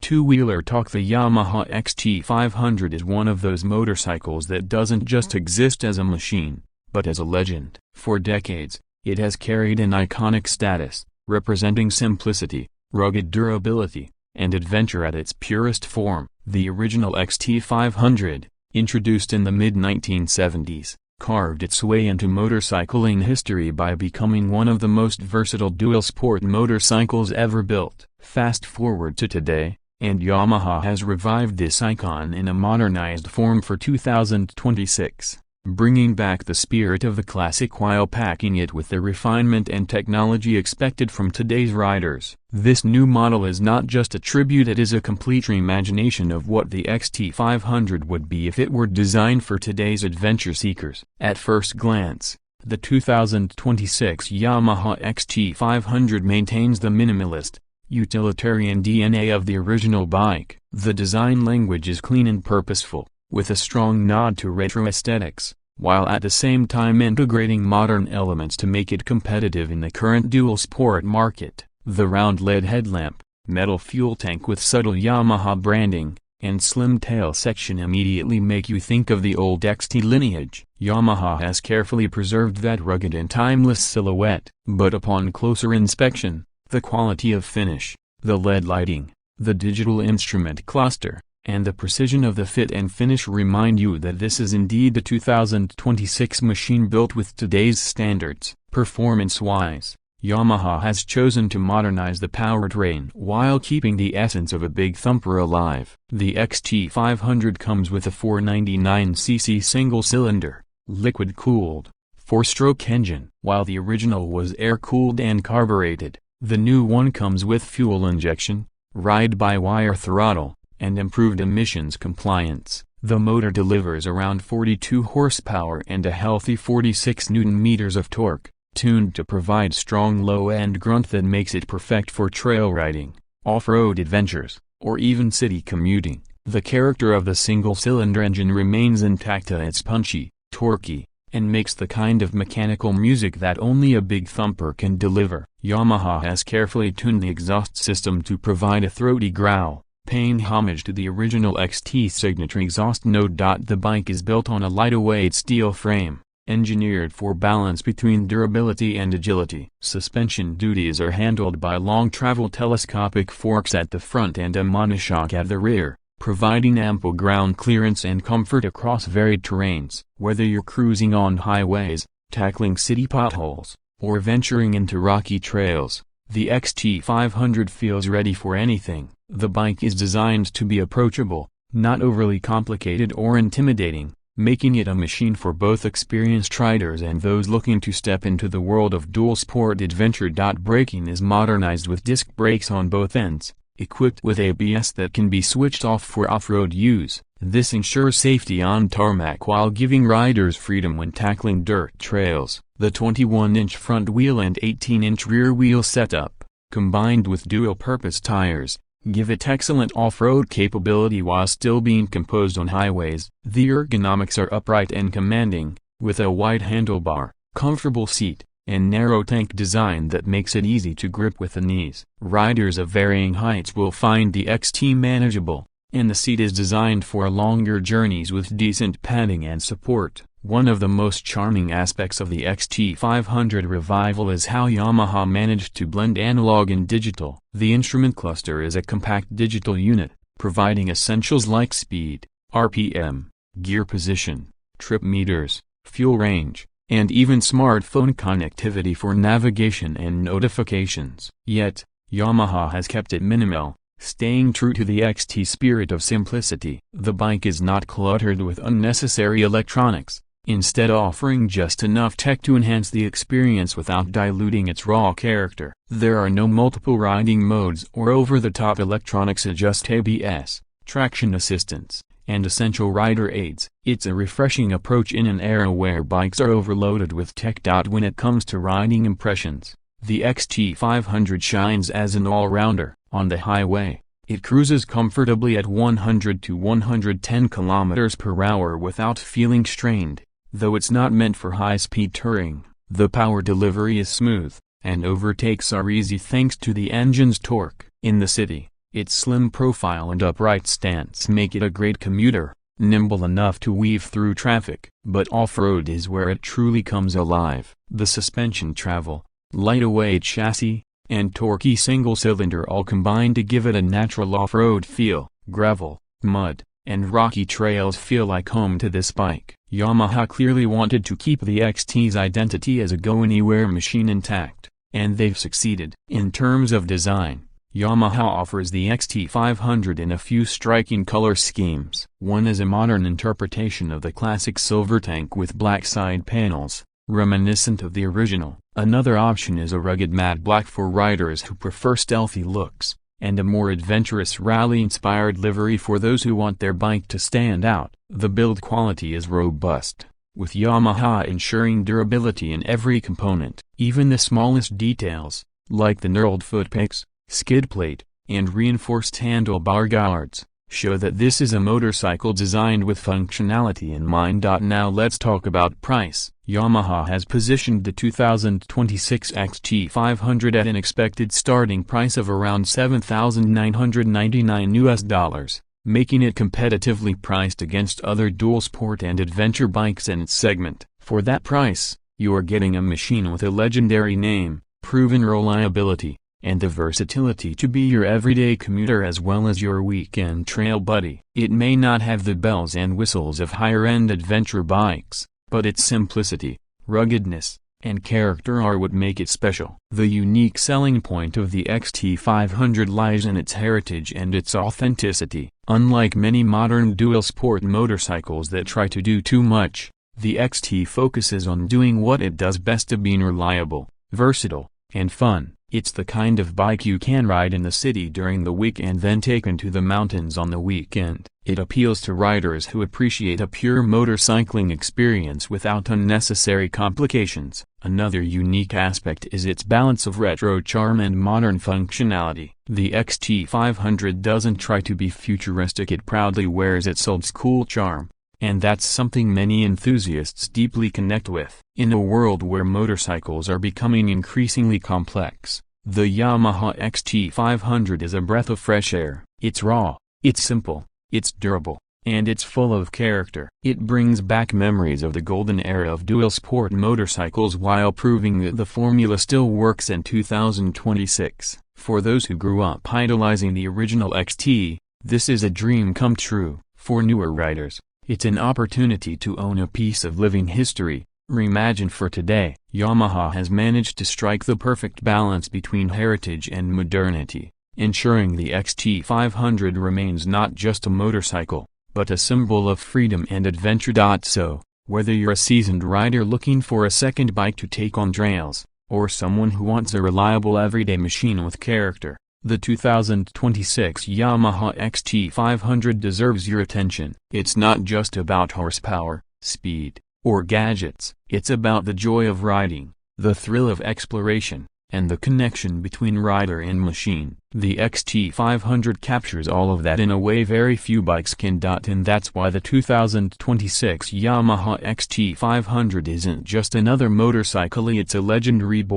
two-wheeler talk. The Yamaha XT 500 is one of those motorcycles that doesn't just exist as a machine, but as a legend. For decades, it has carried an iconic status, representing simplicity, rugged durability, and adventure at its purest form. The original XT 500, introduced in the mid-1970s, carved its way into motorcycling history by becoming one of the most versatile dual-sport motorcycles ever built. Fast forward to today, and Yamaha has revived this icon in a modernized form for 2026, bringing back the spirit of the classic while packing it with the refinement and technology expected from today's riders. This new model is not just a tribute, it is a complete reimagination of what the XT 500 would be if it were designed for today's adventure seekers. At first glance, the 2026 Yamaha XT 500 maintains the minimalist, utilitarian DNA of the original bike. The design language is clean and purposeful, with a strong nod to retro aesthetics, while at the same time integrating modern elements to make it competitive in the current dual-sport market. The round LED headlamp, metal fuel tank with subtle Yamaha branding, and slim tail section immediately make you think of the old XT lineage. Yamaha has carefully preserved that rugged and timeless silhouette, but upon closer inspection, the quality of finish, the LED lighting, the digital instrument cluster, and the precision of the fit and finish remind you that this is indeed a 2026 machine built with today's standards. Performance-wise, Yamaha has chosen to modernize the powertrain while keeping the essence of a big thumper alive. The XT 500 comes with a 499cc single-cylinder, liquid-cooled, 4-stroke engine. While the original was air-cooled and carbureted, the new one comes with fuel injection, ride-by-wire throttle, and improved emissions compliance. The motor delivers around 42 horsepower and a healthy 46 Nm of torque, tuned to provide strong low-end grunt that makes it perfect for trail riding, off-road adventures, or even city commuting. The character of the single-cylinder engine remains intact. It's punchy, torquey, and makes the kind of mechanical music that only a big thumper can deliver. Yamaha has carefully tuned the exhaust system to provide a throaty growl, paying homage to the original XT signature exhaust note. The bike is built on a lightweight steel frame, engineered for balance between durability and agility. Suspension duties are handled by long-travel telescopic forks at the front and a monoshock at the rear, providing ample ground clearance and comfort across varied terrains. Whether you're cruising on highways, tackling city potholes, or venturing into rocky trails, the XT 500 feels ready for anything. The bike is designed to be approachable, not overly complicated or intimidating, making it a machine for both experienced riders and those looking to step into the world of dual-sport adventure. Braking is modernized with disc brakes on both ends, equipped with ABS that can be switched off for off-road use. This ensures safety on tarmac while giving riders freedom when tackling dirt trails. The 21-inch front wheel and 18-inch rear wheel setup, combined with dual-purpose tires, give it excellent off-road capability while still being composed on highways. The ergonomics are upright and commanding, with a wide handlebar, comfortable seat, and narrow tank design that makes it easy to grip with the knees. Riders of varying heights will find the XT manageable, and the seat is designed for longer journeys with decent padding and support. One of the most charming aspects of the XT 500 revival is how Yamaha managed to blend analog and digital. The instrument cluster is a compact digital unit, providing essentials like speed, RPM, gear position, trip meters, fuel range, and even smartphone connectivity for navigation and notifications. Yet, Yamaha has kept it minimal, staying true to the XT spirit of simplicity. The bike is not cluttered with unnecessary electronics, instead offering just enough tech to enhance the experience without diluting its raw character. There are no multiple riding modes or over-the-top electronics, just ABS, traction assistance, and essential rider aids. It's a refreshing approach in an era where bikes are overloaded with tech. When it comes to riding impressions, the XT 500 shines as an all-rounder. On the highway, it cruises comfortably at 100 to 110 km/h without feeling strained. Though it's not meant for high-speed touring, the power delivery is smooth, and overtakes are easy thanks to the engine's torque. In the city, Its slim profile and upright stance make it a great commuter, nimble enough to weave through traffic. But off-road is where it truly comes alive. The suspension travel, lightweight chassis, and torquey single-cylinder all combine to give it a natural off-road feel. Gravel, mud, and rocky trails feel like home to this bike. Yamaha clearly wanted to keep the XT's identity as a go-anywhere machine intact, and they've succeeded. In terms of design, Yamaha offers the XT500 in a few striking color schemes. One is a modern interpretation of the classic silver tank with black side panels, reminiscent of the original. Another option is a rugged matte black for riders who prefer stealthy looks, and a more adventurous rally-inspired livery for those who want their bike to stand out. The build quality is robust, with Yamaha ensuring durability in every component. Even the smallest details, like the knurled footpegs, skid plate, and reinforced handlebar guards, show that this is a motorcycle designed with functionality in mind. Now let's talk about price. Yamaha has positioned the 2026 XT500 at an expected starting price of around $7,999, making it competitively priced against other dual sport and adventure bikes in its segment. For that price, you're getting a machine with a legendary name, proven reliability, and the versatility to be your everyday commuter as well as your weekend trail buddy. It may not have the bells and whistles of higher-end adventure bikes, but its simplicity, ruggedness, and character are what make it special. The unique selling point of the XT500 lies in its heritage and its authenticity. Unlike many modern dual-sport motorcycles that try to do too much, the XT focuses on doing what it does best, to being reliable, versatile, and fun. It's the kind of bike you can ride in the city during the week and then take into the mountains on the weekend. It appeals to riders who appreciate a pure motorcycling experience without unnecessary complications. Another unique aspect is its balance of retro charm and modern functionality. The XT500 doesn't try to be futuristic, it proudly wears its old school charm, and that's something many enthusiasts deeply connect with. In a world where motorcycles are becoming increasingly complex, the Yamaha XT500 is a breath of fresh air. It's raw, it's simple, it's durable, and it's full of character. It brings back memories of the golden era of dual-sport motorcycles while proving that the formula still works in 2026. For those who grew up idolizing the original XT, this is a dream come true. For newer riders, it's an opportunity to own a piece of living history, reimagined for today. Yamaha has managed to strike the perfect balance between heritage and modernity, ensuring the XT500 remains not just a motorcycle, but a symbol of freedom and adventure. So, whether you're a seasoned rider looking for a second bike to take on trails, or someone who wants a reliable everyday machine with character, the 2026 Yamaha XT500 deserves your attention. It's not just about horsepower, speed, or gadgets. It's about the joy of riding, the thrill of exploration, and the connection between rider and machine. The XT500 captures all of that in a way very few bikes can. And that's why the 2026 Yamaha XT500 isn't just another motorcycle, it's a legend reborn.